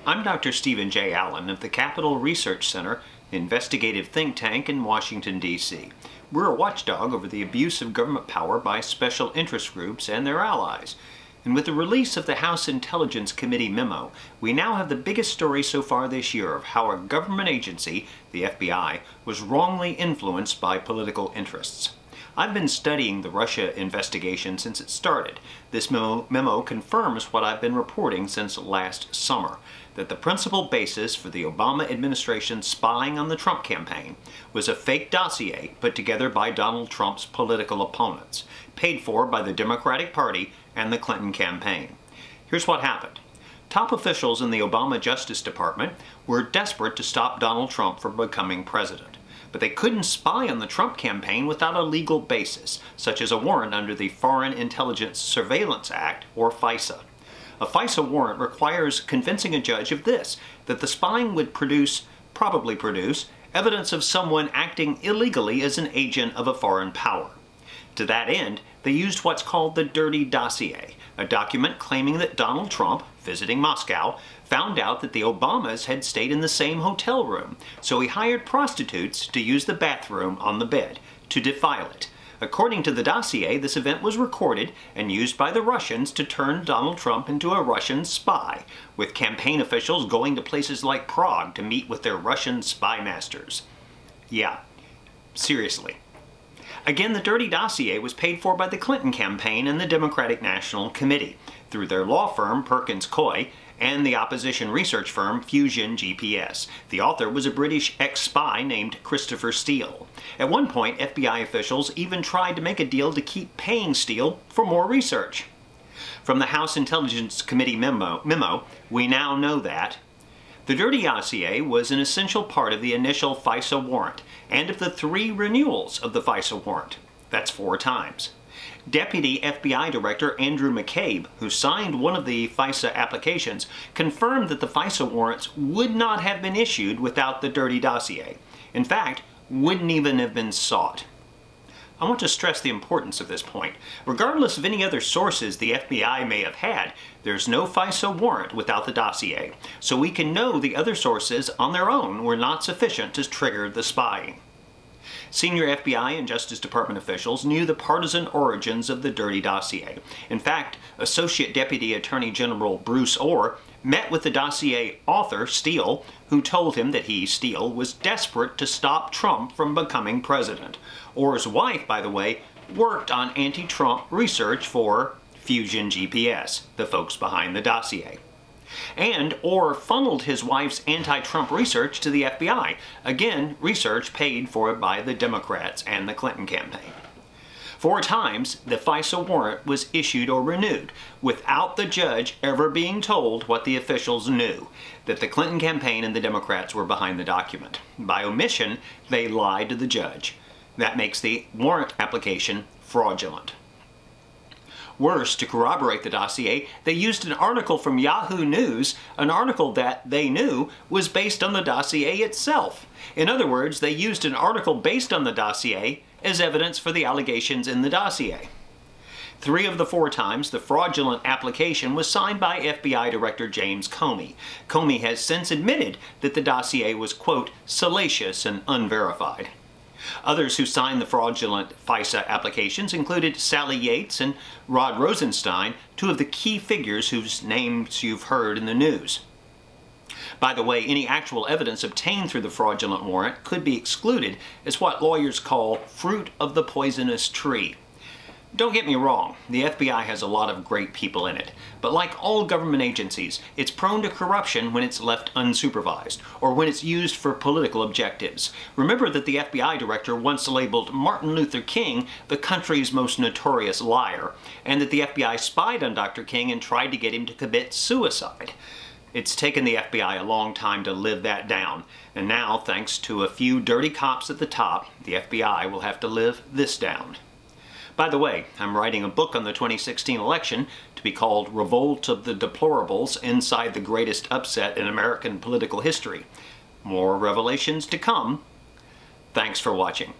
I'm Dr. Stephen J. Allen of the Capital Research Center, investigative think tank in Washington, D.C. We're a watchdog over the abuse of government power by special interest groups and their allies. And with the release of the House Intelligence Committee memo, we now have the biggest story so far this year of how a government agency, the FBI, was wrongly influenced by political interests. I've been studying the Russia investigation since it started. This memo confirms what I've been reporting since last summer, that the principal basis for the Obama administration spying on the Trump campaign was a fake dossier put together by Donald Trump's political opponents, paid for by the Democratic Party and the Clinton campaign. Here's what happened. Top officials in the Obama Justice Department were desperate to stop Donald Trump from becoming president. But they couldn't spy on the Trump campaign without a legal basis, such as a warrant under the Foreign Intelligence Surveillance Act, or FISA. A FISA warrant requires convincing a judge of this, that the spying would probably produce, evidence of someone acting illegally as an agent of a foreign power. To that end, they used what's called the dirty dossier, a document claiming that Donald Trump, visiting Moscow, found out that the Obamas had stayed in the same hotel room, so he hired prostitutes to use the bathroom on the bed, to defile it. According to the dossier, this event was recorded and used by the Russians to turn Donald Trump into a Russian spy, with campaign officials going to places like Prague to meet with their Russian spy masters. Yeah, seriously. Again, the dirty dossier was paid for by the Clinton campaign and the Democratic National Committee, through their law firm Perkins Coie and the opposition research firm Fusion GPS. The author was a British ex-spy named Christopher Steele. At one point, FBI officials even tried to make a deal to keep paying Steele for more research. From the House Intelligence Committee memo, we now know that the dirty dossier was an essential part of the initial FISA warrant and of the 3 renewals of the FISA warrant. That's 4 times. Deputy FBI Director Andrew McCabe, who signed one of the FISA applications, confirmed that the FISA warrants would not have been issued without the dirty dossier. In fact, wouldn't even have been sought. I want to stress the importance of this point. Regardless of any other sources the FBI may have had, there's no FISA warrant without the dossier, so we can know the other sources on their own were not sufficient to trigger the spying. Senior FBI and Justice Department officials knew the partisan origins of the dirty dossier. In fact, Associate Deputy Attorney General Bruce Ohr met with the dossier author, Steele, who told him that he, Steele, was desperate to stop Trump from becoming president. Ohr's wife, by the way, worked on anti-Trump research for Fusion GPS, the folks behind the dossier. And Ohr funneled his wife's anti-Trump research to the FBI. Again, research paid for by the Democrats and the Clinton campaign. 4 times, the FISA warrant was issued or renewed, without the judge ever being told what the officials knew, that the Clinton campaign and the Democrats were behind the document. By omission, they lied to the judge. That makes the warrant application fraudulent. Worse, to corroborate the dossier, they used an article from Yahoo News, an article that they knew was based on the dossier itself. In other words, they used an article based on the dossier as evidence for the allegations in the dossier. 3 of the 4 times, the fraudulent application was signed by FBI Director James Comey. Comey has since admitted that the dossier was, quote, salacious and unverified. Others who signed the fraudulent FISA applications included Sally Yates and Rod Rosenstein, 2 of the key figures whose names you've heard in the news. By the way, any actual evidence obtained through the fraudulent warrant could be excluded as what lawyers call fruit of the poisonous tree. Don't get me wrong, the FBI has a lot of great people in it, but like all government agencies, it's prone to corruption when it's left unsupervised, or when it's used for political objectives. Remember that the FBI director once labeled Martin Luther King the country's most notorious liar, and that the FBI spied on Dr. King and tried to get him to commit suicide. It's taken the FBI a long time to live that down, and now, thanks to a few dirty cops at the top, the FBI will have to live this down. By the way, I'm writing a book on the 2016 election to be called Revolt of the Deplorables Inside the Greatest Upset in American Political History. More revelations to come. Thanks for watching.